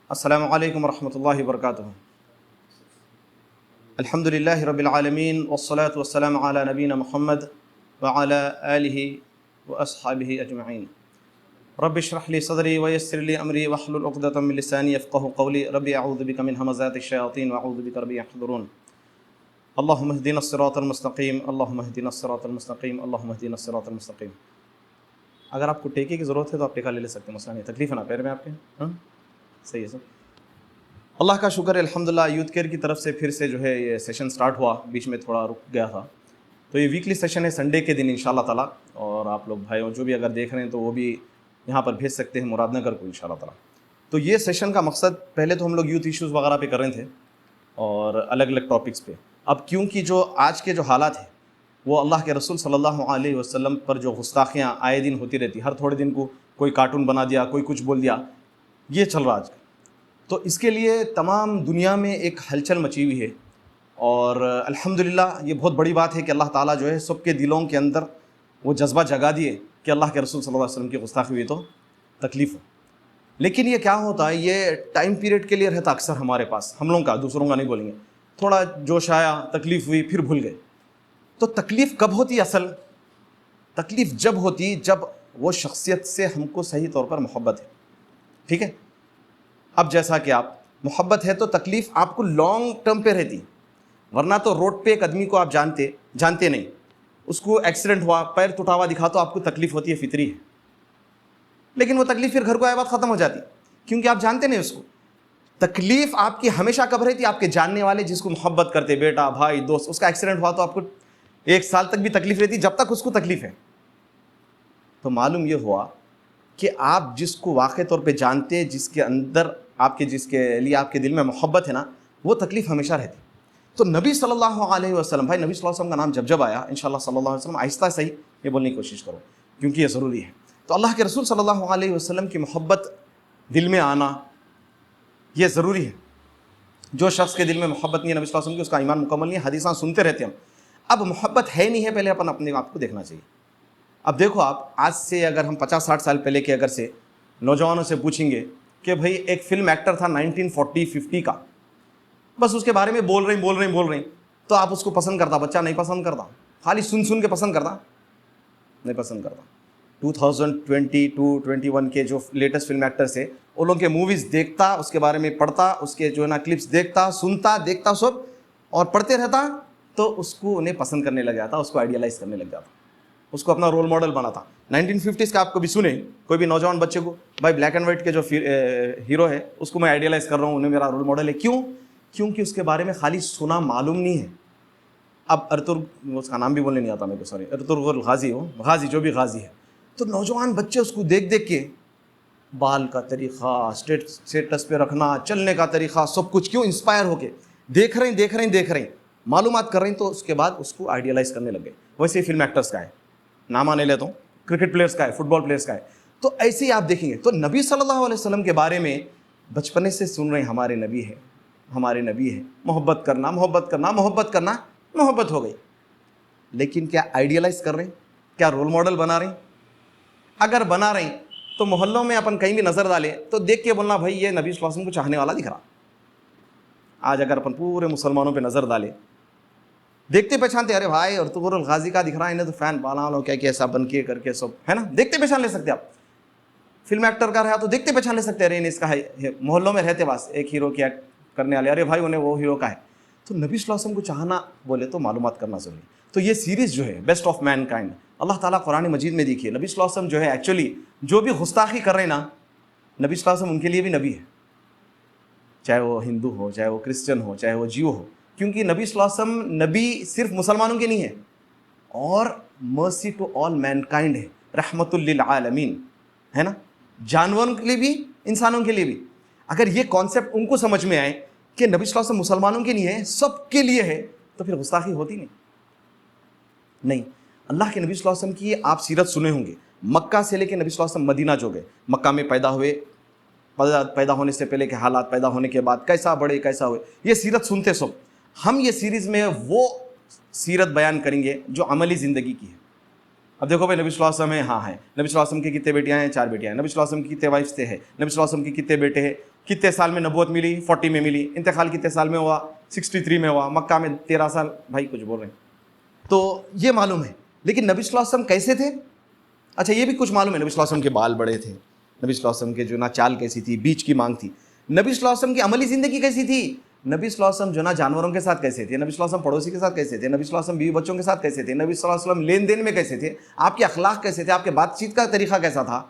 السلام علیکم ورحمۃ اللہ وبرکاتہ۔ الحمدللہ رب العالمین والصلاة والسلام علی نبینا محمد وعلی آلہ واصحابہ اجمعین۔ رب اشرح لی صدری ویسر لی امری واحلل عقدۃ من لسانی یفقہوا قولی، رب اعوذ بک من ہمزات الشیاطین واعوذ بک رب یحضرون۔ اللہم اہدنا الصراط المستقیم، اللہم اہدنا الصراط المستقیم، اللہم اہدنا الصراط المستقیم۔ اگر آپ کو ٹیکے کی ضرورت ہے تو آپ ٹیکا لے سکتے ہیں، مسئلہ نہیں، تکلیف ہے نا پیر میں آپ کے؟ ہاں صحیح ہے سر۔ اللہ کا شکر ہے، الحمدللہ یوتھ کیئر کی طرف سے پھر سے جو ہے یہ سیشن سٹارٹ ہوا، بیچ میں تھوڑا رک گیا تھا۔ تو یہ ویکلی سیشن ہے سنڈے کے دن انشاءاللہ تعالیٰ، اور آپ لوگ بھائیوں جو بھی اگر دیکھ رہے ہیں تو وہ بھی یہاں پر بھیج سکتے ہیں مراد نگر کو انشاءاللہ تعالیٰ۔ تو یہ سیشن کا مقصد، پہلے تو ہم لوگ یوتھ ایشوز وغیرہ پہ کر رہے تھے اور الگ الگ ٹاپکس پہ، اب کیونکہ جو آج کے جو حالات ہیں وہ اللہ کے رسول صلی اللہ علیہ وسلم پر جو گستاخیاں آئے دن ہوتی رہتی، ہر تھوڑے دن کو کوئی کارٹون بنا دیا، کوئی کچھ بول دیا، یہ چل رہا آج کل۔ تو اس کے لیے تمام دنیا میں ایک ہلچل مچی ہوئی ہے، اور الحمدللہ یہ بہت بڑی بات ہے کہ اللہ تعالیٰ جو ہے سب کے دلوں کے اندر وہ جذبہ جگا دیے کہ اللہ کے رسول صلی اللہ علیہ وسلم کی گستاخی ہوئی تو تکلیف ہو۔ لیکن یہ کیا ہوتا ہے، یہ ٹائم پیریڈ کے لیے رہتا اکثر ہمارے پاس، ہم لوگوں کا، دوسروں کا نہیں بولیں گے، تھوڑا جوش آیا، تکلیف ہوئی، پھر بھول گئے۔ تو تکلیف کب ہوتی؟ اصل تکلیف جب ہوتی جب وہ شخصیت سے ہم کو صحیح طور پر محبت ہے، ٹھیک ہے؟ اب جیسا کہ آپ محبت ہے تو تکلیف آپ کو لانگ ٹرم پہ رہتی، ورنہ تو روڈ پہ ایک آدمی کو آپ جانتے نہیں، اس کو ایکسیڈنٹ ہوا، پیر ٹوٹا ہوا دکھا تو آپ کو تکلیف ہوتی ہے، فطری ہے، لیکن وہ تکلیف پھر گھر کو آئے بعد ختم ہو جاتی، کیونکہ آپ جانتے نہیں اس کو۔ تکلیف آپ کی ہمیشہ کب رہتی؟ آپ کے جاننے والے جس کو محبت کرتے، بیٹا، بھائی، دوست، اس کا ایکسیڈنٹ ہوا تو آپ کو 1 سال تک بھی تکلیف رہتی، جب تک اس کو تکلیف ہے۔ تو معلوم یہ ہوا کہ آپ جس کو واقعی طور پہ جانتے، جس کے اندر جس کے لیے آپ کے دل میں محبت ہے نا، وہ تکلیف ہمیشہ رہتی۔ تو نبی صلی اللہ علیہ وسلم، بھائی نبی صلی اللہ علیہ وسلم کا نام جب آیا، انشاءاللہ صلی اللہ علیہ وسلم، آہستہ صحیح یہ بولنے کی کوشش کرو کیونکہ یہ ضروری ہے۔ تو اللہ کے رسول صلی اللہ علیہ وسلم کی محبت دل میں آنا یہ ضروری ہے۔ جو شخص کے دل میں محبت نہیں ہے نبی صلی اللہ علیہ وسلم کی، اس کا ایمان مکمل نہیں ہے۔ حدیثاں سنتے رہتے ہم، اب محبت ہے نہیں ہے، پہلے اپنے آپ کو دیکھنا چاہیے۔ اب دیکھو آپ، آج سے اگر ہم 50-60 سال پہلے کے اگر سے نوجوانوں سے پوچھیں گے کہ بھائی ایک فلم ایکٹر تھا 1940-50 کا، بس اس کے بارے میں بول رہے ہیں، تو آپ اس کو پسند کرتا؟ بچہ نہیں پسند کرتا، خالی سن کے پسند کرتا، نہیں پسند کرتا۔ 2022-21 کے جو لیٹسٹ فلم ایکٹرس ہیں، ان لوگوں کے موویز دیکھتا، اس کے بارے میں پڑھتا، اس کے جو ہے نا کلپس دیکھتا، سنتا، دیکھتا سب، اور پڑھتے رہتا، تو اس کو انہیں پسند کرنے لگ جاتا، اس کو آئیڈیلائز کرنے لگ جاتا، اس کو اپنا رول ماڈل بناتا۔ 1950s کا آپ کو بھی سنیں، کوئی بھی نوجوان بچے کو، بھائی بلیک اینڈ وائٹ کے جو ہیرو ہے اس کو میں آئیڈیلائز کر رہا ہوں، انہیں میرا رول ماڈل ہے۔ کیوں؟ کیونکہ اس کے بارے میں خالی سنا، معلوم نہیں ہے۔ اب اس کا نام بھی بولنے نہیں آتا میرے کو، سوری، ارطغرل غازی جو بھی غازی ہے، تو نوجوان بچے اس کو دیکھ کے بال کا طریقہ، اسٹیٹس پہ رکھنا، چلنے کا طریقہ، سب کچھ، کیوں؟ انسپائر ہو کے دیکھ رہے ہیں، معلومات کر رہے ہیں، تو اس کے بعد اس کو آئیڈیلائز کرنے لگ گئے۔ ویسے ہی فلم ایکٹرس کا ہے، نام آنے لیتا ہوں، کرکٹ پلیئرس کا ہے، فٹ بال پلیئرس کا ہے۔ تو ایسے ہی آپ دیکھیں گے، تو نبی صلی اللہ علیہ وسلم کے بارے میں بچپنے سے سن رہے ہیں، ہمارے نبی ہے، محبت کرنا، محبت ہو گئی، لیکن کیا آئیڈیلائز کر رہے ہیں؟ کیا رول ماڈل بنا رہے ہیں؟ اگر بنا رہے ہیں تو محلوں میں اپن کہیں بھی نظر ڈالیں تو دیکھ کے بولنا بھائی یہ نبی صلی اللہ علیہ وسلم کو چاہنے والا دکھ رہا۔ آج اگر اپن پورے مسلمانوں پہ نظر ڈالیں، دیکھتے پہچانتے، ارے بھائی ارطغرل غازی کا دکھ رہا ہے، انہیں تو فین بالا لو کیا ایسا بن کے کر کے سب ہے نا، دیکھتے پہچان لے سکتے آپ۔ فلم ایکٹر کا رہا تو دیکھتے پہچان لے سکتے، ارے اس کا ہے، محلوں میں رہتے بس ایک ہیرو کی ایکٹ کرنے والے، ارے بھائی انہیں وہ ہیرو کا ہے۔ تو نبی صلی اللہ علیہ وسلم کو چاہنا بولے تو معلومات کرنا ضروری۔ تو یہ سیریز جو ہے بیسٹ آف مین کائنڈ، اللہ تعالیٰ قرآن مجید میں دیکھیے، نبی صلی اللہ علیہ وسلم جو ہے ایکچولی جو بھی گستاخی کر رہے ہیں نا، نبی صلی اللہ علیہ وسلم ان کے لیے بھی نبی ہے، چاہے وہ ہندو ہو، چاہے وہ کرسچن ہو، چاہے وہ جیو ہو، کیونکہ نبی صلی اللہ علیہ وسلم نبی صرف مسلمانوں کے نہیں ہے، اور مرسی ٹو آل مین کائنڈ ہے، رحمت للعالمین ہے نا، جانوروں کے لیے بھی، انسانوں کے لیے بھی۔ اگر یہ کانسیپٹ ان کو سمجھ میں آئے کہ نبی صلی اللہ علیہ وسلم مسلمانوں کے نہیں ہے، سب کے لیے ہے، تو پھر گستاخی ہوتی نہیں۔ اللہ کے نبی صلی اللہ علیہ وسلم کی آپ سیرت سنے ہوں گے، مکہ سے لے کے نبی صلی اللہ علیہ وسلم مدینہ جو گئے، مکہ میں پیدا ہوئے، پیدا ہونے سے پہلے کے حالات، پیدا ہونے کے بعد کیسا بڑے، کیسا ہوئے، یہ سیرت سنتے سب۔ ہم یہ سیریز میں وہ سیرت بیان کریں گے جو عملی زندگی کی ہے۔ اب دیکھو بھائی نبی صلی اللہ علیہ وسلم ہے، ہاں ہے، نبی صلی اللہ علیہ وسلم کی کتنے بیٹیاں ہیں؟ 4 بیٹیاں ہیں۔ نبی صلی اللہ علیہ وسلم کی کتنے وائفس تھے؟ نبی صلی اللہ علیہ وسلم کی کتنے بیٹے ہیں؟ کتنے سال میں نبوت ملی؟ 40 میں ملی. انتقال کتنے سال میں ہوا؟ 63 میں ہوا. مکہ میں 13 سال. بھائی کچھ بول رہے ہیں تو یہ معلوم ہے. لیکن نبی صلی اللہ علیہ وسلم کیسے تھے؟ اچھا یہ بھی کچھ معلوم ہے. نبی صلی اللہ علیہ وسلم کے بال بڑے تھے. نبی صلی اللہ علیہ وسلم کے جو نا چال کیسی تھی، بیچ کی مانگ تھی. نبی صلی اللہ علیہ وسلم کی عملی زندگی کیسی تھی؟ نبی صلی اللہ علیہ وسلم جو نا جانوروں کے ساتھ کیسے تھے؟ نبی صلی اللہ علیہ وسلم پڑوسی کے ساتھ کیسے تھے؟ نبی صلی اللہ علیہ وسلم بیوی بچوں کے ساتھ کیسے تھے؟ نبی صلی اللہ علیہ وسلم لین دین میں کیسے تھے؟ آپ کے اخلاق کیسے تھے؟ آپ کے بات چیت کا طریقہ کیسا تھا؟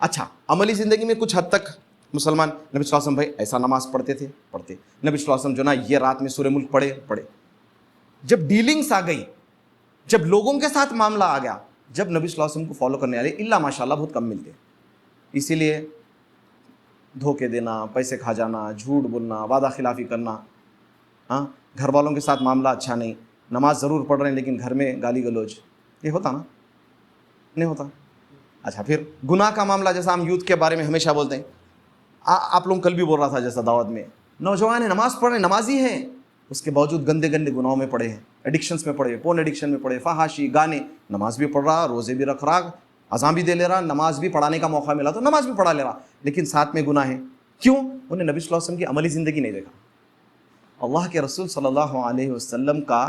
اچھا عملی زندگی میں کچھ حد تک مسلمان نبی صلی اللہ علیہ وسلم بھائی ایسا نماز پڑھتے تھے، پڑھتے. نبی صلی اللہ علیہ وسلم جو نا یہ رات میں سورہ ملک پڑھے. جب ڈیلنگس آ گئی، جب لوگوں کے ساتھ معاملہ آ گیا، جب نبی صلی اللہ علیہ وسلم کو فالو کرنے والے اللہ ماشاء اللہ بہت کم ملتے. اسی لیے دھوکے دینا، پیسے کھا جانا، جھوٹ بولنا، وعدہ خلافی کرنا، ہاں گھر والوں کے ساتھ معاملہ اچھا نہیں، نماز ضرور پڑھ رہے ہیں لیکن گھر میں گالی گلوچ، یہ ہوتا نا؟ نہیں ہوتا. اچھا پھر گناہ کا معاملہ، جیسا ہم یوتھ کے بارے میں ہمیشہ بولتے ہیں، آپ لوگ کل بھی بول رہا تھا جیسا دعوت میں، نوجوان ہیں نماز پڑھ رہے ہیں، نمازی ہیں، اس کے باوجود گندے گندے گناہوں میں پڑے ہیں، ایڈکشنس میں پڑے، پورن ایڈکشن میں پڑے، فحاشی، گانے. نماز بھی پڑھ رہا، روزے بھی رکھ رہا، اذان بھی دے لے رہا، نماز بھی پڑھانے کا موقع ملا تو نماز بھی پڑھا لے رہا، لیکن ساتھ میں گناہ ہے. کیوں؟ انہیں نبی صلی اللہ علیہ وسلم کی عملی زندگی نہیں دیکھا. اللہ کے رسول صلی اللہ علیہ وسلم کا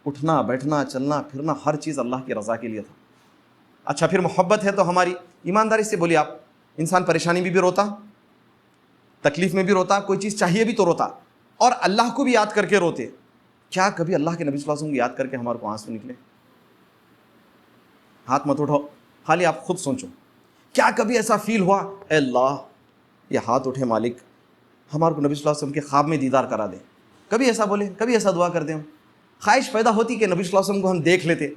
اٹھنا بیٹھنا چلنا پھرنا ہر چیز اللہ کی رضا کے لیے تھا. اچھا پھر محبت ہے تو ہماری ایمانداری سے بولیے، آپ انسان پریشانی میں بھی روتا، تکلیف میں بھی روتا، کوئی چیز چاہیے بھی تو روتا، اور اللہ کو بھی یاد کر کے روتے. کیا کبھی اللہ کے نبی صلی اللہ علیہ وسلم کو یاد کر کے ہمارے کو آنسو نکلے؟ ہاتھ مت اٹھاؤ، خالی آپ خود سوچو. کیا کبھی ایسا فیل ہوا اے اللہ، یہ ہاتھ اٹھے مالک ہمارے کو نبی صلی اللہ علیہ وسلم کے خواب میں دیدار کرا دے؟ کبھی ایسا بولے؟ کبھی ایسا دعا کرتے ہم؟ خواہش پیدا ہوتی کہ نبی صلی اللہ علیہ وسلم کو ہم دیکھ لیتے.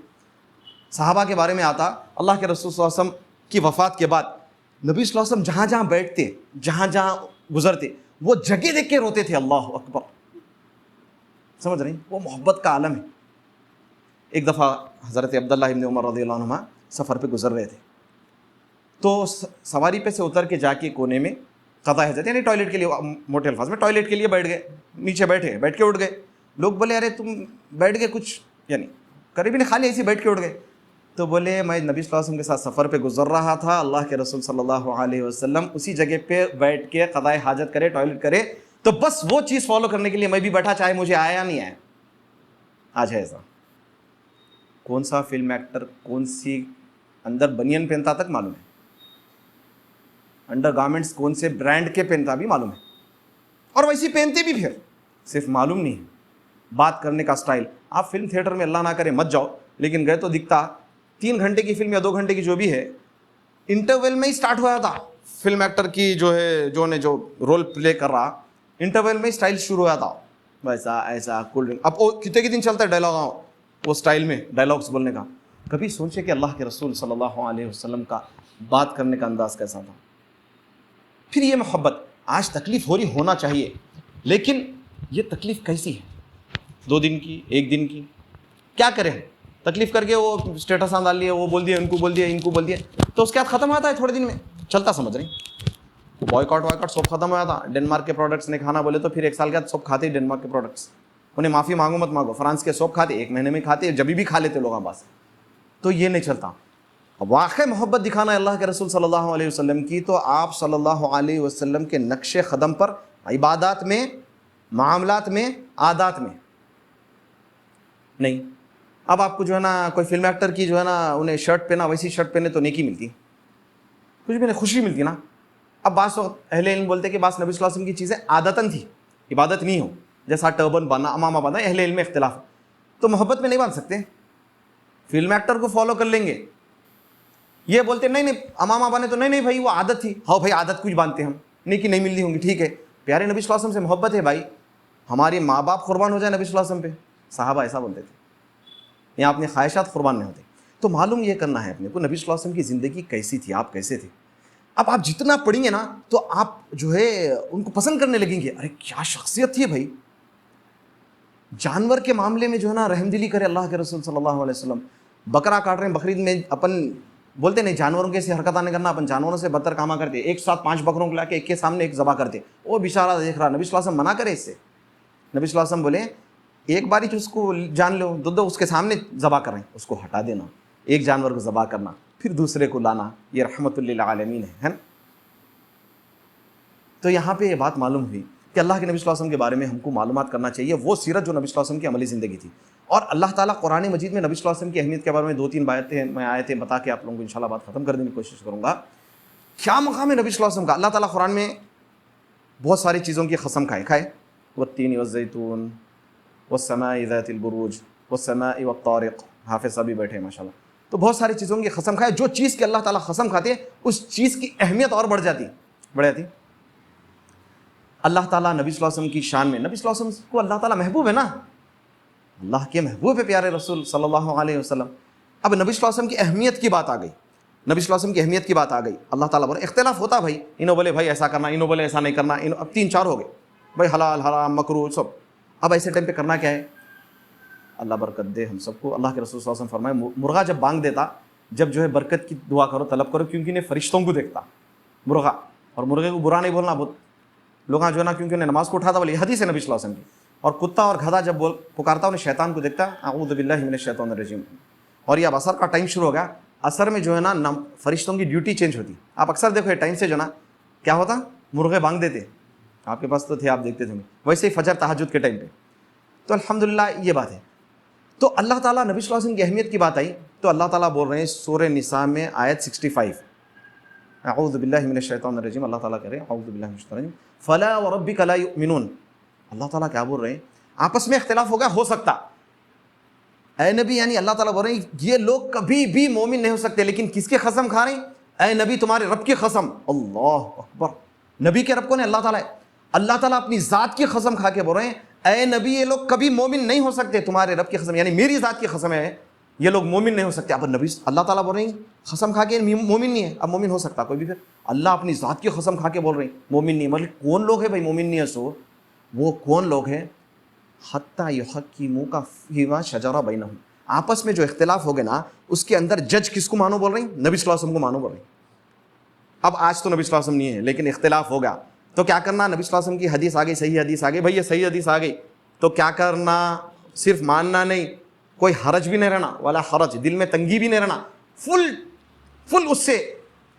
صحابہ کے بارے میں آتا، اللہ کے رسول صلی اللہ علیہ وسلم کی وفات کے بعد نبی صلی اللہ علیہ وسلم جہاں جہاں بیٹھتے، جہاں جہاں گزرتے، وہ جگہ دیکھ کے روتے تھے. اللہ اکبر، سمجھ رہے ہیں؟ وہ محبت کا عالم ہے. ایک دفعہ حضرت عبداللہ ابن عمر رضی اللہ عنہما سفر پہ گزر رہے تھے، تو سواری پہ سے اتر کے جا کے کونے میں قضاء حاجت، یعنی ٹوائلٹ کے لیے، موٹے الفاظ میں ٹوائلٹ کے لیے بیٹھ گئے. نیچے بیٹھ کے اٹھ گئے. لوگ بولے ارے تم بیٹھ گئے، کچھ یعنی قریبی نے خالی ایسے بیٹھ کے اٹھ گئے. تو بولے میں نبی صلی اللہ علیہ وسلم کے ساتھ سفر پہ گزر رہا تھا، اللہ کے رسول صلی اللہ علیہ وسلم اسی جگہ پہ بیٹھ کے قضاء حاجت کرے، ٹوائلٹ کرے، تو بس وہ چیز فالو کرنے کے لیے میں بھی بیٹھا، چاہے مجھے آیا یا نہیں آیا. آج ہے ایسا. کون سا فلم ایکٹر کون سی اندر بنین پہنتا تک معلوم ہے، انڈر گارمنٹس کون سے برانڈ کے پہنتا بھی معلوم ہے، اور ویسی پہنتے بھی، پھر صرف معلوم نہیں ہے بات کرنے کا سٹائل. آپ فلم تھیٹر میں اللہ نہ کرے مت جاؤ، لیکن گئے تو دکھتا 3 گھنٹے کی فلم یا 2 گھنٹے کی جو بھی ہے، انٹرول میں ہی سٹارٹ ہوا تھا. فلم ایکٹر کی جو ہے جو رول پلے کر رہا، انٹرول میں ہی سٹائل شروع ہوا تھا، ویسا ایسا کولڈ ڈرنک. اب وہ کتنے دن چلتا ہے ڈائلاگ، وہ سٹائل میں ڈائلاگس بولنے کا. کبھی سوچے کہ اللہ کے رسول صلی اللہ علیہ وسلم کا بات کرنے کا انداز کیسا تھا؟ پھر یہ محبت. آج تکلیف ہو رہی ہونا چاہیے، لیکن یہ تکلیف کیسی ہے؟ 2 دن کی، 1 دن کی، کیا کریں؟ تکلیف کر کے وہ اسٹیٹس ڈال لیے، وہ بول دیا، ان کو بول دیا، ان کو بول دیا، تو اس کے بعد ختم ہوتا ہے تھوڑے دن میں، چلتا. سمجھ رہے ہیں؟ بوائکاٹ سب ختم ہوا تھا. ڈنمارک کے پروڈکٹس نے کھانا بولے تو پھر 1 سال کے بعد سب کھاتے ہی ڈنمارک کے پروڈکٹس. انہیں معافی مانگو مت مانگو، فرانس کے سوپ کھاتے 1 مہینے میں کھاتے، جب بھی کھا لیتے لوگ بس. تو یہ نہیں چلتا. واقع محبت دکھانا ہے اللہ کے رسول صلی اللہ علیہ وسلم کی، تو آپ صلی اللہ علیہ وسلم کے نقش قدم پر عبادات میں، معاملات میں، عادات میں نہیں. اب آپ کو جو ہے نا کوئی فلم ایکٹر کی جو ہے نا انہیں شرٹ پہنا، ویسی شرٹ پہنے تو نیکی ملتی، کچھ بھی نہیں، خوشی ملتی نا. اب بعض وقت اہل علم بولتے کہ بعض نبی صلی اللہ علیہ وسلم کی چیزیں عادتاً تھی، عبادت نہیں ہو، جیسا ٹربن باندھنا، امامہ باندھنا، اہل علم میں اختلاف ہے، تو محبت میں نہیں باندھ سکتے. فلم ایکٹر کو فالو کر لیں گے، یہ بولتے نہیں امامہ باندھے تو نہیں بھائی وہ عادت تھی. ہاں بھائی عادت کچھ باندھتے ہم، نیکی نہیں ملنی ہوں گی، ٹھیک ہے. پیارے نبی صلی اللہ علیہ وسلم سے محبت ہے بھائی، ہمارے ماں باپ قربان ہو جائے نبی صلی اللہ علیہ وسلم پہ. صحابہ ایسا بولتے تھے، یا اپنی خواہشات قربان نہیں ہوتے. تو معلوم یہ کرنا ہے اپنے کو نبی صلی اللہ علیہ وسلم کی زندگی کیسی تھی، آپ کیسے تھے. اب آپ جتنا پڑھیں گے نا تو آپ جو ہے ان کو پسند کرنے لگیں گے. ارے کیا شخصیت تھی بھائی. جانور کے معاملے میں جو ہے نا رحم دلی کرے اللہ کے رسول صلی اللہ علیہ وسلم. بکرا کاٹ رہے ہیں، بقرعید میں اپن بولتے نہیں جانوروں کے سے حرکت آنے کرنا، اپن جانوروں سے بدتر کاما کرتے. ایک ساتھ 5 بکروں کو لا کے ایک کے سامنے ایک ذبح کرتے. وہ بیچارہ دیکھ رہا، نبی صلی اللہ علیہ وسلم منع کرے اس سے. نبی صلی اللہ علیہ وسلم بولے ایک باری تو اس کو جان لو، دو اس کے سامنے ذبح کر رہے ہیں، اس کو ہٹا دینا، ایک جانور کو ذبح کرنا پھر دوسرے کو لانا، یہ رحمت للعالمین ہے نا. تو یہاں پہ یہ بات معلوم ہوئی کہ اللہ کے نبی صلی اللہ علیہ وسلم کے بارے میں ہم کو معلومات کرنا چاہیے، وہ سیرت جو نبی صلی اللہ علیہ وسلم کی عملی زندگی تھی. اور اللہ تعالیٰ قرآن مجید میں نبی صلی اللہ علیہ وسلم کی اہمیت کے بارے میں 2-3 باتیں میں آیتیں بتا کے آپ لوگوں کو انشاءاللہ بات ختم کرنے کی کوشش کروں گا. کیا مقام ہے نبی صلی اللہ علیہ وسلم کا؟ اللہ تعالیٰ قرآن میں بہت ساری چیزوں کی قسم کھائے والتین والزیتون والسماء ذات البروج والسماء والطارق. حافظ صاحب بھی بیٹھے ہیں ماشاءاللہ. تو بہت ساری چیزوں کی قسم کھائے. جو چیز کی اللہ تعالیٰ قسم کھاتے ہیں اس چیز کی اہمیت اور بڑھ جاتی. اللہ تعالیٰ نبی صلی اللہ علیہ وسلم کی شان میں، نبی صلی اللہ علیہ وسلم کو اللہ تعالیٰ محبوب ہے نا، اللہ کے محبوب ہے پیارے رسول صلی اللہ علیہ وسلم. اب نبی صلی اللہ علیہ وسلم کی اہمیت کی بات آ گئی، نبی صلی اللہ علیہ وسلم کی اہمیت کی بات آ گئی. اللہ تعالیٰ بولے اختلاف ہوتا بھائی، انہوں بولے بھائی ایسا کرنا، انہوں بولے ایسا نہیں کرنا، اب 3-4 ہو گئے بھائی، حلال حرام مکروہ سب. اب ایسے ٹائم پہ کرنا کیا ہے؟ اللہ برکت دے ہم سب کو. اللہ کے رسول صلی اللہ علیہ وسلم فرمائے مرغا جب بانگ دیتا، جب جو ہے برکت کی دعا کرو، طلب کرو، کیونکہ انہیں فرشتوں کو دیکھتا مرغا. اور مرغے کو برا نہیں بولنا، بہت لوگ جو ہے نا کیونکہ انہیں نماز کو اٹھاتا، بولے حدیث ہے نبی صلی اللہ علیہ وسلم کی. اور کتا اور گدھا جب پکارتا انہیں شیطان کو دیکھتا، اعوذ باللہ من الشیطان الرجیم. اور یہ اب عصر کا ٹائم شروع ہو گیا، عصر میں جو ہے نا فرشتوں کی ڈیوٹی چینج ہوتی. آپ اکثر دیکھو یہ ٹائم سے جو نا کیا ہوتا، مرغے بانگ دیتے. آپ کے پاس تو تھے، آپ دیکھتے تھے. ویسے ہی فجر تہجد کے ٹائم پہ. تو الحمدللہ یہ بات ہے. تو اللہ تعالیٰ نبی صلی اللہ علیہ وسلم کی اہمیت کی بات آئی تو اللہ تعالیٰ بول رہے ہیں سورہ نساء میں آیت 65، اعوذ باللہ من الشیطان الرجیم. اللہ تعالیٰ کہہ رہے ہیں اعوذ باللہ من الشیطان الرجیم فلا وربک لا یؤمنون. اللہ تعالیٰ کیا بول رہے ہیں؟ آپس میں اختلاف ہو گیا، ہو سکتا اے نبی، یعنی اللہ تعالیٰ بول رہے ہیں یہ لوگ کبھی بھی مومن نہیں ہو سکتے، لیکن کس کی قسم کھا رہے ہیں؟ اے نبی تمہارے رب کی قسم. اللہ اکبر. نبی کے رب کون ہے؟ اللہ تعالیٰ ہے. اللہ تعالیٰ اپنی ذات کی قسم کھا کے بول رہے ہیں اے نبی یہ لوگ کبھی مومن نہیں ہو سکتے، تمہارے رب کی قسم یعنی میری ذات کی قسم ہے، یہ لوگ مومن نہیں ہو سکتے. اب نبی اللہ تعالیٰ بول رہے ہیں قسم کھا کے مومن نہیں ہے. اب مومن ہو سکتا کوئی بھی؟ پھر اللہ اپنی ذات کی قسم کھا کے بول رہے ہیں مومن نہیں. مطلب کون لوگ ہیں بھائی مومن نہیں ہے؟ سو وہ کون لوگ ہیں؟ حتیٰ یحکموک فیما شجر بینہم. آپس میں جو اختلاف ہو گئے نا اس کے اندر جج کس کو مانو بول رہے ہیں؟ نبی صلی اللہ علیہ وسلم کو مانو بول رہے ہیں. اب آج تو نبی صلی اللہ علیہ وسلم نہیں ہے لیکن اختلاف ہو گیا تو کیا کرنا؟ نبی صلی اللہ علیہ وسلم کی حدیث آ گئی، صحیح حدیث آ گئی، بھائی یہ صحیح حدیث آ گئی تو کیا کرنا؟ صرف ماننا نہیں، کوئی حرج بھی نہیں رہنا، والا حرج، دل میں تنگی بھی نہیں رہنا، فل اس سے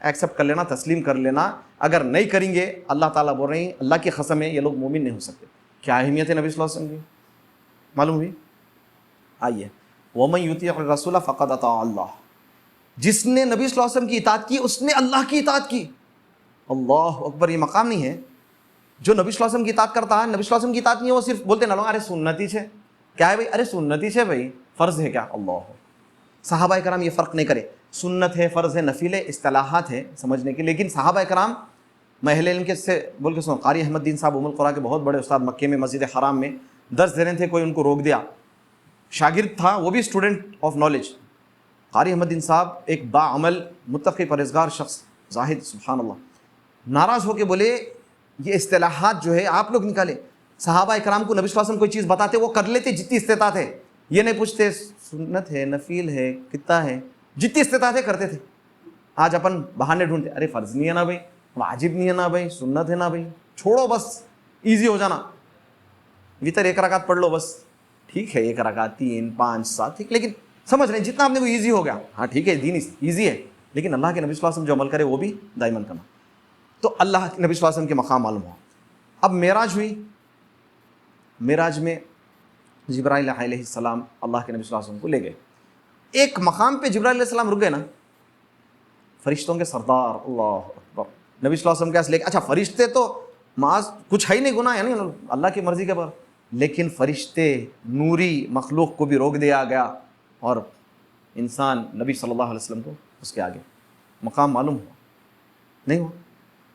ایکسیپٹ کر لینا، تسلیم کر لینا. اگر نہیں کریں گے اللہ تعالیٰ بول رہے ہیں اللہ کی قسم ہے یہ لوگ مومن نہیں ہو سکتے. کیا اہمیت ہے نبی صلی اللہ علیہ وسلم کی؟ معلوم ہوئی؟ آئیے وَمَن يُطِعِ الرَّسُولَ فَقَدْ أَطَاعَ اللَّهَ. جس نے نبی صلی اللہ علیہ وسلم کی اطاعت کی اس نے اللہ کی اطاعت کی. اللہ اکبر. یہ مقام نہیں ہے جو نبی صلی اللہ علیہ وسلم کی اطاعت کرتا ہے، نبی صلی اللہ علیہ وسلم کی اطاعت نہیں ہے، وہ صرف بولتے نہ لوگ ارے سنتی ہے. کیا ہے بھائی؟ ارے سنتی ہے بھائی، فرض ہے کیا؟ اللہ. صحابہ کرام یہ فرق نہیں کرے، سنت ہے، فرض ہے، نفل ہے، اصطلاحات ہے سمجھنے کی. لیکن صحابہ کرام میں اہل علم کے سے بول کے سنو، قاری احمد دین صاحب ام القرا کے بہت بڑے استاد، مکے میں مسجد حرام میں درس دے رہے تھے، کوئی ان کو روک دیا، شاگرد تھا وہ بھی اسٹوڈنٹ آف نالج. قاری احمد دین صاحب ایک باعمل متقی پرہیزگار شخص، زاہد، سبحان اللہ، ناراض ہو کے بولے یہ اصطلاحات جو ہے آپ لوگ نکالے. صحابہ کرام کو نبی صلی اللہ علیہ وسلم کوئی چیز بتاتے وہ کر لیتے جتنی استطاعت ہے، یہ نہیں پوچھتے سنت ہے، نفیل ہے، کتنا ہے، جتنی استطاعت ہے کرتے تھے. آج اپن بہانے ڈھونڈتے، ارے فرض نہیں ہے نا بھائی، واجب نہیں ہے نا بھائی، سنت ہے نا بھائی، چھوڑو بس ایزی ہو جانا، وطر 1 رکعت پڑھ لو بس. ٹھیک ہے 1 رکعت 3 5 7 ٹھیک، لیکن سمجھ رہے ہیں جتنا آپ نے وہ ایزی ہو گیا. ہاں ٹھیک ہے دین ایزی ہے لیکن اللہ کے نبی صلی اللہ علیہ وسلم جو عمل کرے وہ بھی دائماً کرنا. تو اللہ نبی صلی اللہ علیہ وسلم کے مقام معلوم ہوا. اب معراج ہوئی، معراج میں جبرائیل علیہ السلام اللہ کے نبی صلی اللہ علیہ وسلم کو لے گئے. ایک مقام پہ جبرائیل علیہ السلام رک گئے نا، فرشتوں کے سردار، اللہ اکبر، نبی صلی اللہ علیہ وسلم کے پاس لے گئے. اچھا فرشتے تو معاذ کچھ ہے ہی نہیں، گناہ یعنی اللہ کی مرضی کے پر، لیکن فرشتے نوری مخلوق کو بھی روک دیا گیا اور انسان نبی صلی اللہ علیہ وسلم کو اس کے آگے مقام معلوم ہوا نہیں ہوا.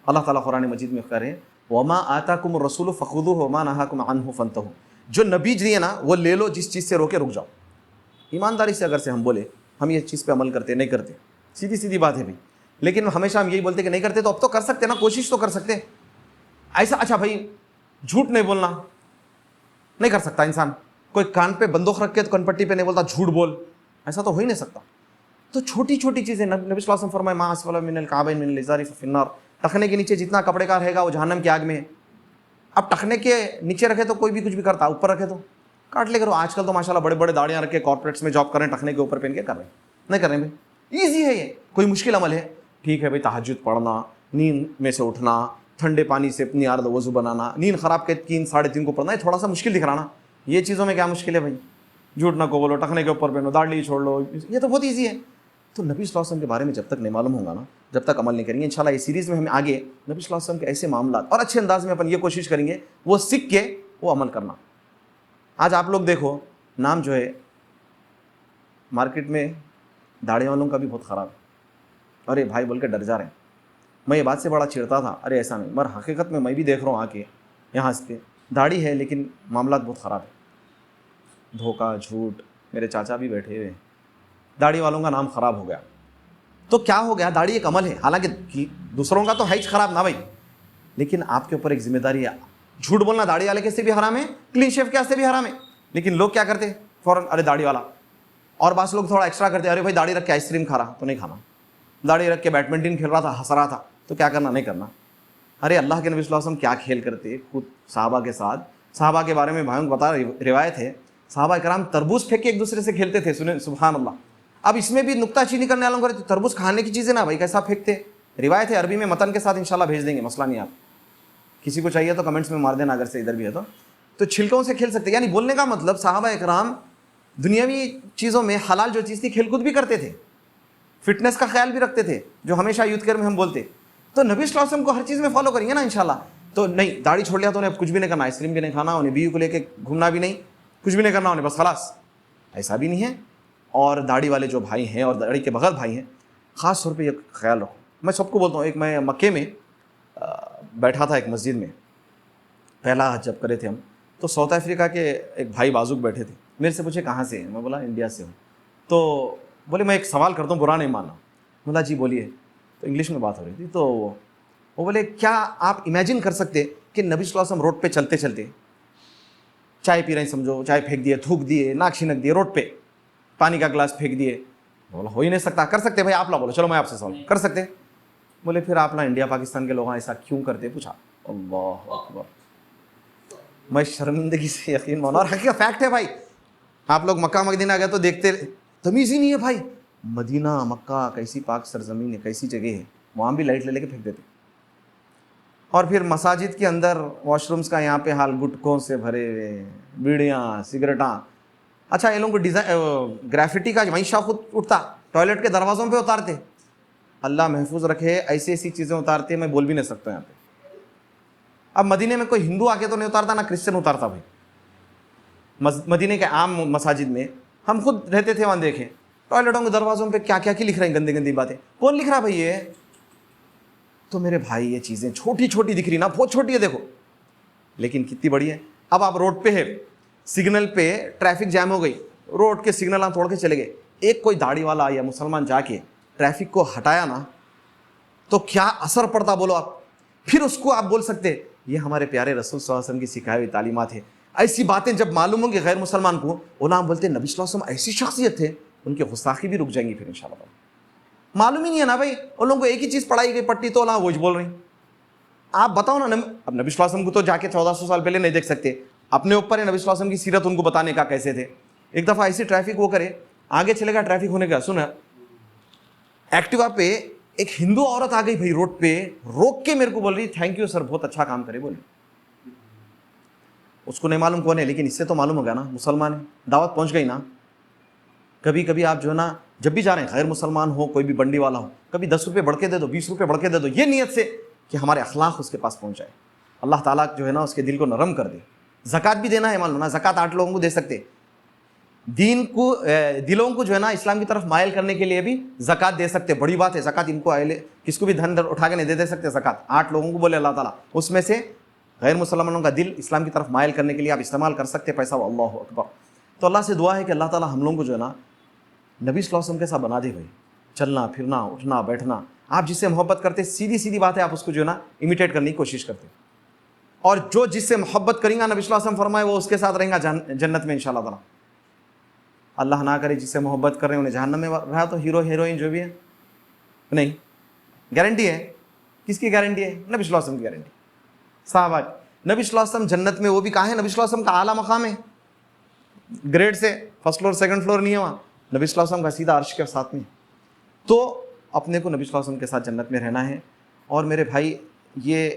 اللہ تعالیٰ قرآن مجید میں کہہ رہے ہیں وَمَا آتَاكُمُ الرَّسُولُ فَخُذُوهُ وَمَا نَهَاكُمْ عَنْهُ فَانْتَهُوا. جو نبی دیے نا وہ لے لو، جس چیز سے روکے رک جاؤ. ایمانداری سے اگر سے ہم بولے ہم یہ چیز پہ عمل کرتے نہیں کرتے، سیدھی بات ہے بھائی، لیکن ہمیشہ ہم یہی بولتے کہ نہیں کرتے، تو اب تو کر سکتے نا، کوشش تو کر سکتے ایسا. اچھا بھائی جھوٹ نہیں بولنا نہیں کر سکتا انسان، کوئی کان پہ بندوق رکھ کے تو کن پٹی پہ نہیں بولتا جھوٹ بول، ایسا تو ہو ہی نہیں سکتا. تو چھوٹی چھوٹی چیزیں نبی صلی اللہ علیہ وسلم فرمائے ما اسفل من الکعبین من الازار ففی النار. ٹخنے کے نیچے جتنا کپڑے کا رہے گا وہ جہنم کی آگ میں ہے. اب ٹخنے کے نیچے رکھے تو کوئی بھی کچھ بھی کرتا، اوپر رکھے تو کاٹ لے کرو. آج کل تو ماشاءاللہ بڑے بڑے داڑیاں رکھ کے کارپوریٹس میں جاب کر رہے ہیں، ٹخنے کے اوپر پہن کے کر رہے ہیں، نہیں کر رہے ہیں بھائی، ایزی ہے، یہ کوئی مشکل عمل ہے؟ ٹھیک ہے بھائی تہجد پڑھنا، نیند میں سے اٹھنا، ٹھنڈے پانی سے اپنی عادت وضو بنانا, نیند خراب کے 3 ساڑھے 3 کو پڑھنا, یہ تھوڑا سا مشکل دکھ رہا نا. یہ چیزوں میں کیا مشکل ہے بھائی؟ جھوٹ نہ کو بولو, ٹخنے کے اوپر پہنو, داڑھی چھوڑ لو, یہ تو بہت ایزی ہے. تو نبی صلی اللہ علیہ وسلم کے بارے میں جب تک نہیں معلوم ہوگا نا, جب تک عمل نہیں کریں گے, انشاءاللہ اس سیریز میں ہمیں آگے نبی صلی اللہ علیہ وسلم کے ایسے معاملات اور اچھے انداز میں اپن یہ کوشش کریں گے وہ سیکھ کے وہ عمل کرنا. آج آپ لوگ دیکھو نام جو ہے مارکیٹ میں داڑھی والوں کا بھی بہت خراب ہے, ارے بھائی بول کے ڈر جا رہے ہیں. میں یہ بات سے بڑا چڑھتا تھا, ارے ایسا نہیں, مگر حقیقت میں بھی دیکھ رہا ہوں آ کے یہاں اس پہ داڑھی ہے لیکن معاملات بہت خراب ہے, دھوکہ جھوٹ. میرے چاچا بھی بیٹھے ہوئے, داڑھی والوں کا نام خراب ہو گیا. تو کیا ہو گیا؟ داڑھی ایک عمل ہے, حالانکہ دوسروں کا تو ہے خراب نہ بھائی, لیکن آپ کے اوپر ایک ذمہ داری ہے. جھوٹ بولنا داڑھی والے کے سے بھی حرام ہے, کلین شیو کے سے بھی حرام ہے, لیکن لوگ کیا کرتے فوراً ارے داڑھی والا. اور بعض لوگ تھوڑا ایکسٹرا کرتے, ارے بھائی داڑھی رکھ کے آئس کریم کھا رہا تو نہیں کھانا, داڑھی رکھ کے بیڈمنٹن کھیل رہا تھا ہنس رہا تھا تو کیا کرنا نہیں کرنا. ارے اللہ کے نبی صلی اللہ علیہ وسلم کیا کھیل کرتے خود صحابہ کے ساتھ. صحابہ کے بارے میں بھائیوں کو بتا, روایت ہے صحابہ کرام تربوز پھینک کے ایک دوسرے سے کھیلتے تھے. سنیں سبحان اللہ. اب اس میں بھی نکتہ چینی کرنے والوں کو تربوز کھانے کی چیزیں نا بھائی کیسا پھینکتے, روایت ہے عربی میں متن کے ساتھ انشاءاللہ بھیج دیں گے, مسئلہ نہیں. آپ کسی کو چاہیے تو کمنٹس میں مار دینا اگر سے ادھر بھی ہے تو چھلکوں سے کھیل سکتے. یعنی بولنے کا مطلب صحابہ اکرام دنیاوی چیزوں میں حلال جو چیز تھی کھیل کود بھی کرتے تھے, فٹنس کا خیال بھی رکھتے تھے, جو ہمیشہ یوتھ کیئر میں ہم بولتے. تو نبی صلی اللہ علیہ وسلم کو ہر چیز میں فالو کریں گے نا انشاءاللہ. تو نہیں داڑھی چھوڑ لیا تو انہیں کچھ بھی نہیں کرنا, آئس کریم بھی نہیں کھانا, انہیں بیوی کو لے کے گھومنا بھی نہیں, کچھ بھی نہیں کرنا انہیں, بس خلاص. ایسا بھی نہیں ہے. اور داڑھی والے جو بھائی ہیں اور داڑھی کے بغیر بھائی ہیں, خاص طور پہ یہ خیال رکھو. میں سب کو بولتا ہوں, ایک میں مکے میں بیٹھا تھا ایک مسجد میں, پہلا حج جب کرے تھے ہم, تو ساؤتھ افریقہ کے ایک بھائی بازوق بیٹھے تھے. میرے سے پوچھے کہاں سے ہیں, میں بولا انڈیا سے ہوں. تو بولے میں ایک سوال کرتا ہوں, برا نہیں ماننا. بولا جی بولیے. تو انگلش میں بات ہو رہی تھی. تو وہ بولے کیا آپ امیجن کر سکتے کہ نبی صلی اللہ علیہ وسلم روڈ پہ چلتے چلتے چائے پی رہے ہیں, سمجھو چائے پھینک دیے, تھوک دیے, ناک چھنک دیے روڈ پہ, پانی کا گلاس پھینک دیے. بولا ہو ہی نہیں سکتا. کر سکتے بھائی آپ لا, بولو چلو میں آپ سے سوال کر سکتے. بولے پھر آپ نا انڈیا پاکستان کے لوگ ایسا کیوں کرتے, پوچھا. اللہ اکبر, میں شرمندگی سے یقین مانا, اور حقیقت فیکٹ ہے بھائی. آپ لوگ مکہ مدینہ گئے تو دیکھتے, تمیز ہی نہیں ہے بھائی. مدینہ مکہ کیسی پاک سرزمین ہے, کیسی جگہ ہے, وہاں بھی لائٹ لے کے پھینک دیتے. اور پھر مساجد کے اندر واش رومز کا یہاں پہ حال گٹکوں سے بھرے ہوئے, بیڑیاں سگریٹاں. اچھا یہ لوگوں کو گریفٹی کا وہیں شوق اٹھتا, ٹوائلٹ کے دروازوں پہ اتارتے. اللہ محفوظ رکھے, ایسی ایسی چیزیں اتارتے میں بول بھی نہیں سکتا یہاں پہ. اب مدینے میں کوئی ہندو آ کے تو نہیں اتارتا, نہ کرسچن اتارتا بھائی. مدینے کے عام مساجد میں ہم خود رہتے تھے, وہاں دیکھیں ٹوائلٹوں کے دروازوں پہ کیا کیا کی لکھ رہے ہیں, گندی گندی باتیں. کون لکھ رہا بھائی یہ؟ تو میرے بھائی یہ چیزیں چھوٹی چھوٹی دکھ رہی نا, بہت چھوٹی ہے دیکھو, لیکن کتنی بڑی ہے. اب آپ روڈ پہ ہے, سگنل پہ ٹریفک جام ہو گئی, روڈ کے سگنل آپ توڑ کے چلے گئے, ایک کوئی داڑھی والا یا مسلمان جا کے ٹریفک کو ہٹایا نا, تو کیا اثر پڑتا بولو آپ. پھر اس کو آپ بول سکتے یہ ہمارے پیارے رسول صلی اللہ علیہ وسلم کی سکھائی ہوئی تعلیمات ہے. ایسی باتیں جب معلوم ہوں گی غیر مسلمان کو, علماء بولتے نبی صلی اللہ علیہ وسلم ایسی شخصیت تھے, ان کی گستاخی بھی رک جائیں گی پھر انشاءاللہ. معلوم ہی نہیں ہے نا بھائی, ان لوگوں کو ایک ہی چیز پڑھائی گئی, پٹی تو وہ بول رہی. آپ بتاؤ نا, اب نبی صلی اللہ علیہ وسلم کو تو جا کے 1400 سال پہلے نہیں دیکھ سکتے, اپنے اوپر ہے نبی صلی اللہ علیہ وسلم کی سیرت ان کو بتانے کا کیسے تھے. ایک دفعہ ایسی ٹریفک وہ کرے, آگے چلے گا ٹریفک ہونے کا, سنا ایکٹیوا پہ ایک ہندو عورت آ گئی بھائی, روڈ پہ روک کے میرے کو بول رہی تھینک یو سر, بہت اچھا کام کرے. بولے اس کو نہیں معلوم کون ہے, لیکن اس سے تو معلوم ہو گیا نا مسلمان ہے, دعوت پہنچ گئی نا. کبھی کبھی آپ جو ہے نا جب بھی جا رہے ہیں, غیر مسلمان ہو کوئی بھی بنڈی والا ہو, کبھی 10 روپے بڑھ کے دے دو, 20 روپے بڑھ کے دے دو, یہ نیت سے کہ ہمارے اخلاق اس کے پاس پہنچ جائے, اللہ تعالیٰ جو ہے نا اس کے دل کو نرم کر دے. زکوٰۃ بھی دینا ہے, مان لو نا زکوٰۃ 8 لوگوں کو دے سکتے. دین کو دلوں کو جو ہے نا اسلام کی طرف مائل کرنے کے لیے بھی زکوٰۃ دے سکتے. بڑی بات ہے زکوٰۃ, ان کو کس کو بھی دھن اٹھا کے نہیں دے سکتے زکوٰۃ. 8 لوگوں کو بولے اللہ تعالیٰ, اس میں سے غیر مسلمانوں کا دل اسلام کی طرف مائل کرنے کے لیے آپ استعمال کر سکتے پیسہ. اللہ اکبر. تو اللہ سے دعا ہے کہ اللہ تعالیٰ ہم لوگوں کو جو ہے نا نبی صلی اللہ علیہ وسلم کے ساتھ بنا دے بھائی. چلنا پھرنا اٹھنا بیٹھنا, آپ جس سے محبت کرتے سیدھی سیدھی بات ہے, آپ اس کو جو ہے نا امیٹیٹ کرنے کی کوشش کرتے. اور جو جس سے محبت کریں گا نبی صلی اللہ علیہ وسلم فرمائے وہ اس کے ساتھ رہیں گا جنت میں انشاءاللہ تعالیٰ. اللہ نہ کرے جس سے محبت کر رہے ہیں انہیں جہنم میں رہا تو ہیرو ہیروئن جو بھی ہے نہیں. گارنٹی ہے, کس کی گارنٹی ہے؟ نبی صلی اللہ علیہ وسلم کی گارنٹی. صحابہ نبی صلی اللہ علیہ وسلم جنت میں, وہ بھی کہاں ہے, نبی صلی اللہ علیہ وسلم کا اعلیٰ مقام ہے, گریڈ سے فرسٹ فلور سیکنڈ فلور نہیں ہے وہاں, نبی صلی اللہ علیہ وسلم کا سیدھا عرش کے ساتھ میں. تو اپنے کو نبی صلی اللہ علیہ وسلم کے ساتھ جنت میں رہنا ہے. اور میرے بھائی یہ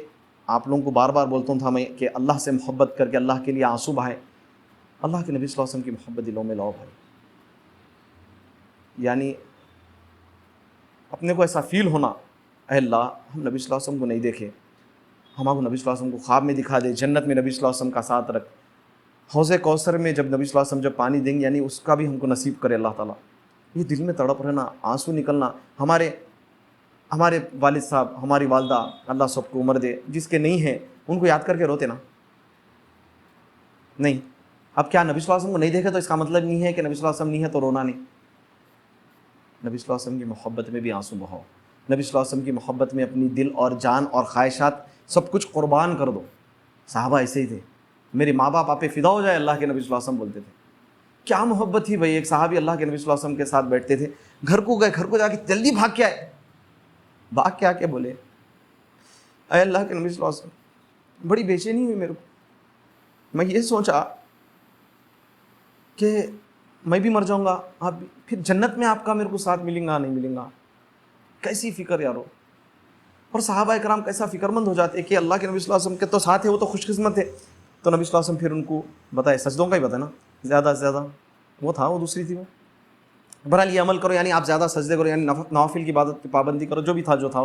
آپ لوگوں کو بار بار بولتا تھا میں کہ اللہ سے محبت کر کے اللہ کے لیے آنسو بہائے. اللہ کے نبی صلی اللہ علیہ وسلم کی محبت دلوں میں لاؤ بھائی. یعنی اپنے کو ایسا فیل ہونا, اے اللہ ہم نبی صلی اللہ علیہ وسلم کو نہیں دیکھے, ہمارے نبی صلی اللہ علیہ وسلم کو خواب میں دکھا دے, جنت میں نبی صلی اللہ علیہ وسلم کا ساتھ رکھ, حوض کوثر میں جب نبی صلی اللہ علیہ وسلم جب پانی دیں گے یعنی اس کا بھی ہم کو نصیب کرے اللہ تعالیٰ. یہ دل میں تڑپ رہنا, آنسو نکلنا. ہمارے والد صاحب, ہماری والدہ, اللہ سب کو عمر دے, جس کے نہیں ہیں ان کو یاد کر کے روتے نا نہیں. اب کیا نبی صلی اللہ علیہ وسلم کو نہیں دیکھے تو اس کا مطلب نہیں ہے کہ نبی صلی اللہ علیہ وسلم نہیں ہے تو رونا نہیں. نبی صلی اللہ علیہ وسلم کی محبت میں بھی آنسو بہاؤ. نبی صلی اللہ علیہ وسلم کی محبت میں اپنی دل اور جان اور خواہشات سب کچھ قربان کر دو. صحابہ ایسے ہی تھے, میرے ماں باپ آپ پہ فدا ہو جائے اللہ کے نبی صلی اللہ علیہ وسلم بولتے تھے. کیا محبت تھی بھائی. ایک صحابی اللہ کے نبی صلی اللہ علیہ وسلم کے ساتھ بیٹھتے تھے, گھر کو گئے, گھر کو جا کے جلدی بھاگ کے آئے, بھاگ کے آ کے بولے اے اللہ کے نبی صلی اللہ علیہ وسلم, بڑی بے چینی ہوئی میرے کو. میں یہ سوچا کہ میں بھی مر جاؤں گا, آپ بھی, پھر جنت میں آپ کا میرے کو ساتھ ملیں گا نہیں ملیں گا. کیسی فکر یارو. اور صحابہ کرام کیسا فکر مند ہو جاتے کہ اللہ کے نبی صلی اللہ علیہ وسلم کے تو ساتھ ہے, وہ تو خوش قسمت ہے. تو نبی صلی اللہ علیہ وسلم پھر ان کو بتائے, سجدوں کا ہی بتائے نا زیادہ سے زیادہ, وہ تھا, وہ دوسری تھی. وہ بہرحال یہ عمل کرو, یعنی آپ زیادہ سجدے کرو, یعنی نوافل کی عبادت پہ پابندی کرو, جو بھی تھا جو تھا,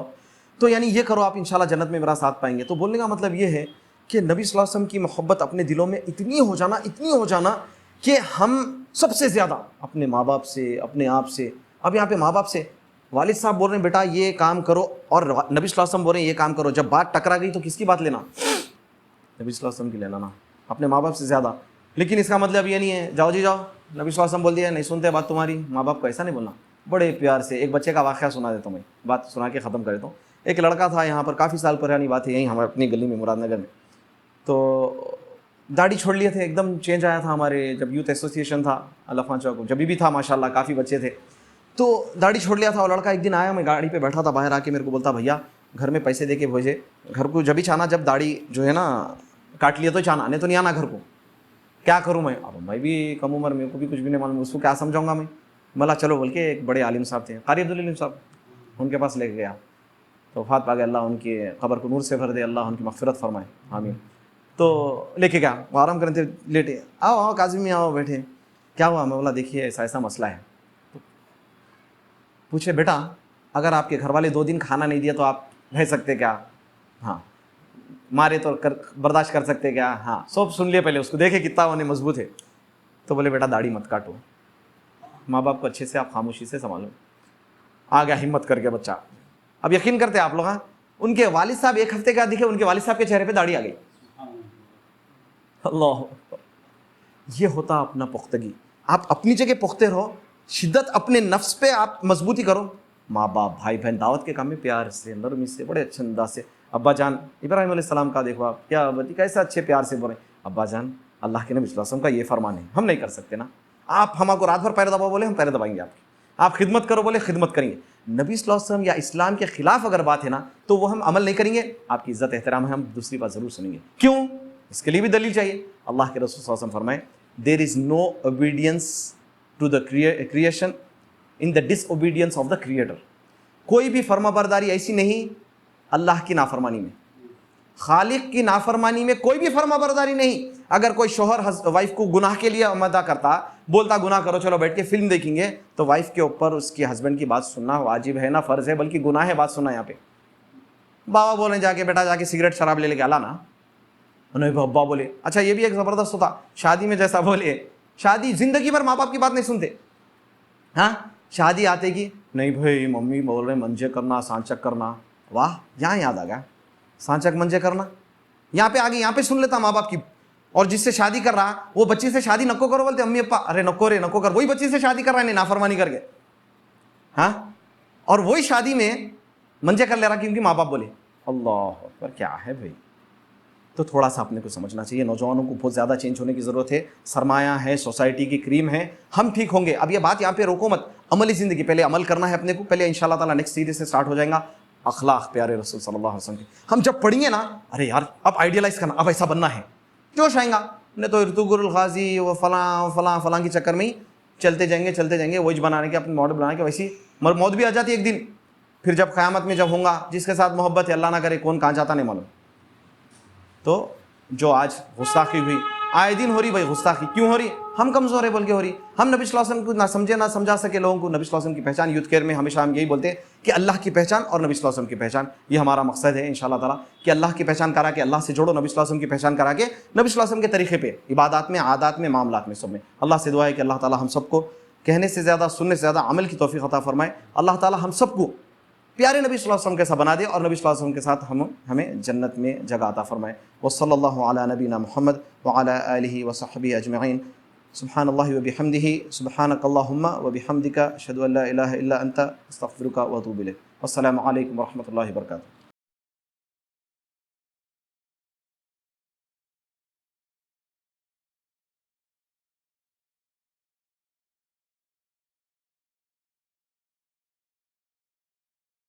تو یعنی یہ کرو, آپ انشاءاللہ جنت میں میرا ساتھ پائیں گے. تو بولنے کا مطلب یہ ہے کہ نبی صلی اللہ علیہ وسلم کی محبت اپنے دلوں میں اتنی ہو جانا کہ ہم سب سے زیادہ اپنے ماں باپ سے, اپنے آپ سے. اب یہاں پہ ماں باپ سے والد صاحب بول رہے ہیں بیٹا یہ کام کرو, اور نبی صلی اللہ علیہ وسلم بول رہے ہیں یہ کام کرو. جب بات ٹکرا گئی تو کس کی بات لینا؟ نبی صلی اللہ علیہ وسلم کی لینا نا, اپنے ماں باپ سے زیادہ. لیکن اس کا مطلب یہ نہیں ہے جاؤ جی جاؤ, نبی صلی اللہ علیہ وسلم بول دیا نہیں سنتے بات تمہاری. ماں باپ کو ایسا نہیں بولنا, بڑے پیار سے. ایک بچے کا واقعہ سنا دیتا ہوں, میں بات سنا کے ختم کر دیتا ہوں. ایک لڑکا تھا یہاں پر, کافی سال پرانی بات ہے, یہیں ہمارے اپنی گلی میں مراد نگر میں. تو داڑھی چھوڑ لیے تھے, ایک دم چینج آیا تھا. ہمارے جب یوتھ ایسوسیشن تھا الفان چوک, جب بھی تھا ماشاء اللہ, کافی بچے تھے, تو داڑھی چھوڑ لیا تھا. اور لڑکا ایک دن آیا, میں گاڑی پہ بیٹھا تھا, باہر آ کے میرے کو بولتا بھیا گھر میں پیسے دے کے بھیجے, گھر کو جب بھی چاہنا, جب داڑھی جو ہے نا کاٹ لیا تو چاہنا, نہیں تو نہیں آنا گھر کو. کیا کروں میں؟ اب میں بھی کم عمر, میرے کو بھی کچھ بھی نہیں معلوم, اس کو کیا سمجھاؤں گا میں. ملا چلو بول کے ایک بڑے عالم صاحب تھے, قاری عبدالعلیم صاحب, ان کے پاس لے کے گیا. تو وفات پا گئے, اللہ ان کی قبر کو نور سے بھر دے, اللہ ان کی مغفرت فرمائے, آمین. تو لے کے گیا, وہ آرام کرنے تھے, لیٹے, آؤ کاظمی آؤ بیٹھے. کیا ہوا؟ میں بولا دیکھیے ایسا مسئلہ ہے. تو پوچھے بیٹا اگر آپ کے گھر والے 2 دن کھانا نہیں دیا تو آپ رہ سکتے کیا؟ ہاں. مارے تو برداشت کر سکتے کیا؟ ہاں. سب سن لیے پہلے, اس کو دیکھے کتنا انہیں مضبوط ہے. تو بولے بیٹا داڑھی مت کاٹو, ماں باپ کو اچھے سے آپ خاموشی سے سنبھالو. آ گیا ہمت کر کے بچہ. اب یقین کرتے آپ لوگ, ان کے والد صاحب 1 ہفتے کا دکھے, ان کے والد صاحب کے چہرے پہ داڑھی آ گئی. اللہ, یہ ہوتا اپنا پختگی. آپ اپنی جگہ پختہ رہو, شدت اپنے نفس پہ آپ مضبوطی کرو. ماں باپ بھائی بہن دعوت کے کام میں پیار سے, نرمی سے, بڑے اچھے انداز سے. ابا جان ابراہیم علیہ السلام کا دیکھو آپ, کیا کیسے اچھے پیار سے بولے, ابا جان اللہ کے نبی صلی اللہ علیہ وسلم کا یہ فرمان ہے, ہم نہیں کر سکتے نا. آپ ہم کو رات بھر پیر دباؤ بولے, ہم پیر دبائیں گے آپ کی. آپ خدمت کرو بولے, خدمت کریں گے. نبی صلی اللہ علیہ وسلم یا اسلام کے خلاف اگر بات ہے نا تو وہ ہم عمل نہیں کریں گے. آپ کی عزت احترام ہے, ہم دوسری بات ضرور سنیں گے. کیوں؟ اس کے لیے بھی دلیل چاہیے. اللہ کے رسول صلی اللہ علیہ وسلم فرمائے there is no obedience to the creation in the disobedience of the creator. کوئی بھی فرما برداری ایسی نہیں اللہ کی نافرمانی میں, خالق کی نافرمانی میں کوئی بھی فرما برداری نہیں. اگر کوئی شوہر وائف کو گناہ کے لیے آمادہ کرتا, بولتا گناہ کرو چلو بیٹھ کے فلم دیکھیں گے, تو وائف کے اوپر اس کی ہسبینڈ کی بات سننا واجب ہے, نہ فرض ہے, بلکہ گناہ ہے بات سننا. یہاں پہ بابا بولیں جا کے بیٹا جا کے سگریٹ شراب لے کے آلا نا, ابا بولے. اچھا یہ بھی ایک زبردست ہوتا شادی میں, جیسا بولے شادی زندگی بھر ماں باپ کی بات نہیں سنتے. ہاں شادی آتے کی نہیں بھائی, ممی بول رہے منجے کرنا, سانچک کرنا. واہ, یہاں یاد آ گیا سانچک منجے کرنا, یہاں پہ آگے, یہاں پہ سن لیتا ماں باپ کی. اور جس سے شادی کر رہا وہ بچی سے شادی نکو کرو بولتے امی ابا, ارے نکو رے نکو کر, وہی بچی سے شادی کر رہا ہے نافرمانی کر کے. ہاں, اور وہی شادی میں منجے کر لے رہا کیونکہ ماں باپ بولے. اللہ اکبر, کیا ہے بھائی. تو تھوڑا سا اپنے کو سمجھنا چاہیے. نوجوانوں کو بہت زیادہ چینج ہونے کی ضرورت ہے. سرمایہ ہے, سوسائٹی کی کریم ہے, ہم ٹھیک ہوں گے. اب یہ بات یہاں پہ روکو مت, عملی زندگی پہلے عمل کرنا ہے اپنے کو. پہلے انشاءاللہ تعالیٰ نیکسٹ سیریز سے سٹارٹ ہو جائے گا اخلاق پیارے رسول صلی اللہ علیہ وسلم کی. ہم جب پڑھیں گے نا, ارے یار اب آئیڈیلائز کرنا, اب ایسا بننا ہے, جوش آئیں گا. نہیں تو ارطغرل الغازی وہ فلاں فلاں فلاں کے چکر میں ہی چلتے جائیں گے وہی بنانے کے, اپنے ماڈل بنانے کے. ویسی موت بھی آ جاتی ایک دن. پھر جب قیامت میں جب ہوں گا, جس کے ساتھ محبت ہے اللہ نہ کرے کون کہاں جاتا نہیں معلوم. تو جو آج گستاخی ہوئی آئے دن ہو رہی، بھائی گستاخی کیوں ہو رہی؟ ہم کمزور ہے بول کے ہو رہی، ہم نبی صلی اللہ علیہ وسلم کو نہ سمجھے نہ سمجھا سکے لوگوں کو۔ نبی صلی اللہ علیہ وسلم کی پہچان یوتھ کیئر میں ہمیشہ ہم یہی بولتے ہیں کہ اللہ کی پہچان اور نبی صلی اللہ علیہ وسلم کی پہچان، یہ ہمارا مقصد ہے انشاءاللہ تعالیٰ کہ اللہ کی پہچان کرا کے اللہ سے جوڑو، نبی صلی اللہ علیہ وسلم کی پہچان کرا کے نبی صلی اللہ علیہ وسلم کے طریقے پہ عبادات میں، عادات میں، معاملات میں، سب میں۔ اللہ سے دعا ہے کہ اللہ تعالیٰ ہم سب کو کہنے سے زیادہ سننے سے زیادہ عمل کی توفیق عطا فرمائے۔ اللہ تعالیٰ ہم سب کو پیارے نبی صلی اللہ علیہ وسلم کے ساتھ بنا دے اور نبی صلی اللہ علیہ وسلم کے ساتھ ہمیں جنت میں جگہ عطا فرمائے۔ وصلی اللہ علی نبینا محمد وعلی آلہ وصحبہ اجمعین۔ سبحان اللہ وبحمدہ، سبحانک اللہم وبحمدک، اشہد ان لا الہ الا انت، استغفرک واتوب الیک۔ السلام علیکم ورحمۃ اللہ وبرکاتہ۔